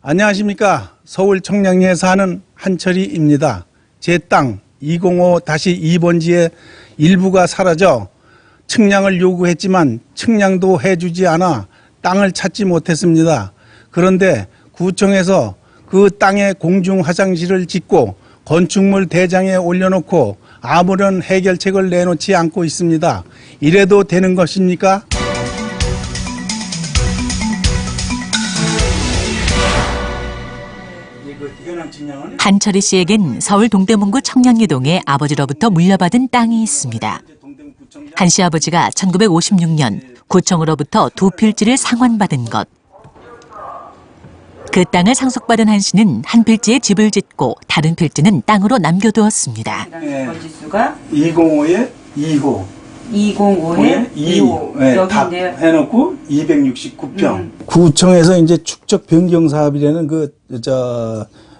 안녕하십니까. 서울 청량리에 사는 한철이입니다. 제 땅 205-2번지의 일부가 사라져 측량을 요구했지만 측량도 해주지 않아 땅을 찾지 못했습니다. 그런데 구청에서 그 땅에 공중 화장실을 짓고 건축물 대장에 올려놓고 아무런 해결책을 내놓지 않고 있습니다. 이래도 되는 것입니까? 한철이 씨에겐 서울 동대문구 청량리동에 아버지로부터 물려받은 땅이 있습니다. 한 씨 아버지가 1956년 구청으로부터 두 필지를 상환받은 것. 그 땅을 상속받은 한 씨는 한 필지에 집을 짓고 다른 필지는 땅으로 남겨두었습니다. 번지수가 205에 2호. 205에 2호. 네, 답 해놓고 269평. 구청에서 이제 축적 변경 사업이라는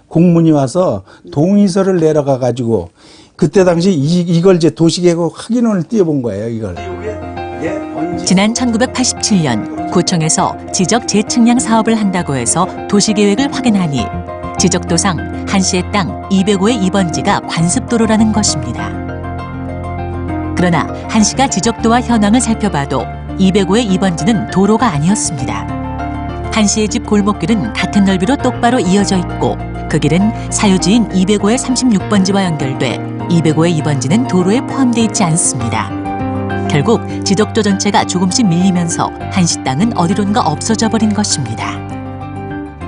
공문이 와서 동의서를 내려가 가지고 그때 당시 이걸 이제 도시계획 확인원을 띄워본 거예요, 이걸. 지난 1987년 구청에서 지적 재측량 사업을 한다고 해서 도시계획을 확인하니 지적도상 한 씨의 땅 205의 2번지가 관습도로라는 것입니다. 그러나 한 씨가 지적도와 현황을 살펴봐도 205의 2번지는 도로가 아니었습니다. 한 씨의 집 골목길은 같은 넓이로 똑바로 이어져 있고 그 길은 사유지인 205의 36번지와 연결돼 205의 2번지는 도로에 포함되어 있지 않습니다. 결국 지적도 전체가 조금씩 밀리면서 한 씨 땅은 어디론가 없어져 버린 것입니다.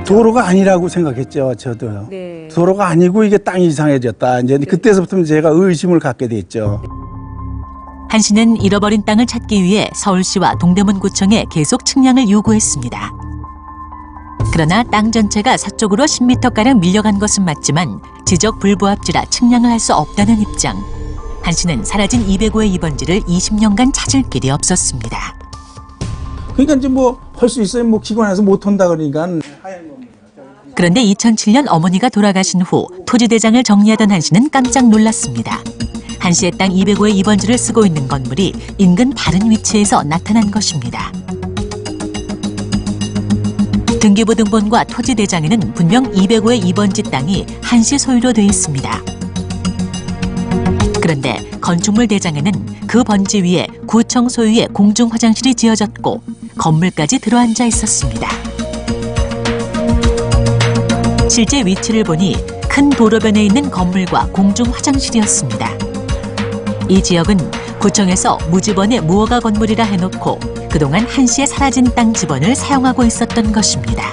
도로가 아니라고 생각했죠, 저도요. 네. 도로가 아니고 이게 땅이 이상해졌다. 이제 그때서부터 제가 의심을 갖게 됐죠. 한 씨는 잃어버린 땅을 찾기 위해 서울시와 동대문구청에 계속 측량을 요구했습니다. 그러나 땅 전체가 서쪽으로 10m가량 밀려간 것은 맞지만 지적 불부합지라 측량을 할 수 없다는 입장. 한 씨는 사라진 205의 2번지를 20년간 찾을 길이 없었습니다. 그러니까 이제 할 수 있어요. 기관에서 못 한다 그러니까. 그런데 2007년 어머니가 돌아가신 후 토지대장을 정리하던 한 씨는 깜짝 놀랐습니다. 한 씨의 땅 205의 2번지를 쓰고 있는 건물이 인근 다른 위치에서 나타난 것입니다. 등기부등본과 토지대장에는 분명 205의 2번지 땅이 한 씨 소유로 되어 있습니다. 그런데 건축물 대장에는 그 번지 위에 구청 소유의 공중 화장실이 지어졌고 건물까지 들어앉아 있었습니다. 실제 위치를 보니 큰 도로변에 있는 건물과 공중 화장실이었습니다. 이 지역은 구청에서 무지번의 무허가 건물이라 해놓고 그동안 한 씨의 사라진 땅 지번을 사용하고 있었던 것입니다.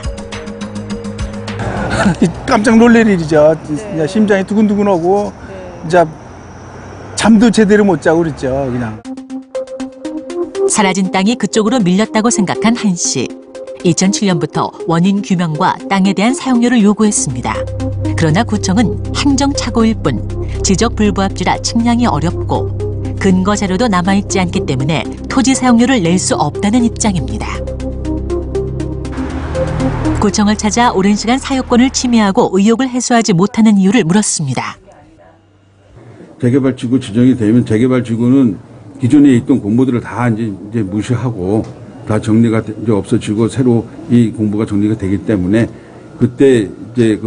깜짝 놀랄 일이죠. 심장이 두근두근하고 이제 잠도 제대로 못 자고 그랬죠, 그냥. 사라진 땅이 그쪽으로 밀렸다고 생각한 한 씨. 2007년부터 원인 규명과 땅에 대한 사용료를 요구했습니다. 그러나 구청은 행정착오일 뿐 지적 불부합지라 측량이 어렵고 근거 자료도 남아있지 않기 때문에 토지 사용료를 낼 수 없다는 입장입니다. 구청을 찾아 오랜 시간 사유권을 침해하고 의혹을 해소하지 못하는 이유를 물었습니다. 재개발지구 지정이 되면 재개발지구는 기존에 있던 공모들을 다 이제 무시하고 다 정리가 이제 없어지고 새로 이 공모가 정리가 되기 때문에 그때 이제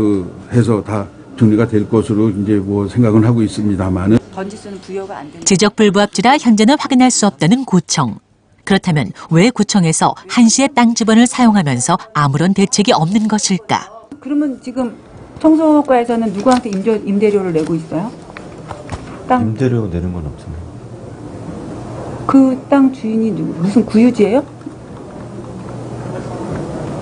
해서 다 정리가 될 것으로 이제 생각은 하고 있습니다만은. 번지수는 부여가 안 되는. 지적 불부합지라 현재는 확인할 수 없다는 구청. 그렇다면 왜 구청에서 한 씨의 땅 지번을 사용하면서 아무런 대책이 없는 것일까? 그러면 지금 청소과에서는 누구한테 임대료를 내고 있어요? 임대료 내는 건 없습니다. 그 땅 주인이 무슨 구유지예요?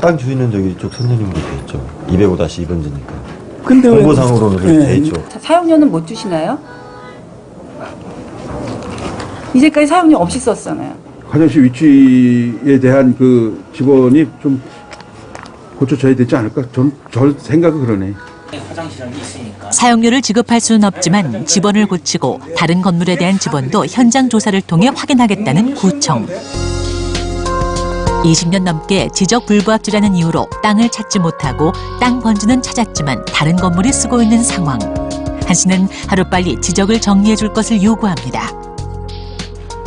땅 주인은 저기 이쪽 선생님으로 돼 있죠. 205-2번지니까. 근데 공고상으로는 돼 있죠. 사용료는 못 주시나요? 이제까지 사용료 없이 썼잖아요. 화장실 위치에 대한 그 지번이 좀 고쳐져야 되지 않을까? 저 생각은 그러네. 사용료를 지급할 수는 없지만 지번을 고치고 다른 건물에 대한 지번도 현장 조사를 통해 확인하겠다는 구청. 20년 넘게 지적 불부합지라는 이유로 땅을 찾지 못하고 땅 번지는 찾았지만 다른 건물이 쓰고 있는 상황. 한 씨는 하루빨리 지적을 정리해 줄 것을 요구합니다.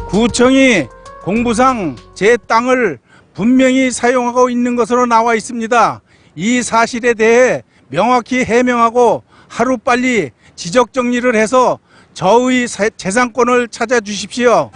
구청이 공부상 제 땅을 분명히 사용하고 있는 것으로 나와 있습니다. 이 사실에 대해 명확히 해명하고 하루빨리 지적 정리를 해서 저의 재산권을 찾아주십시오.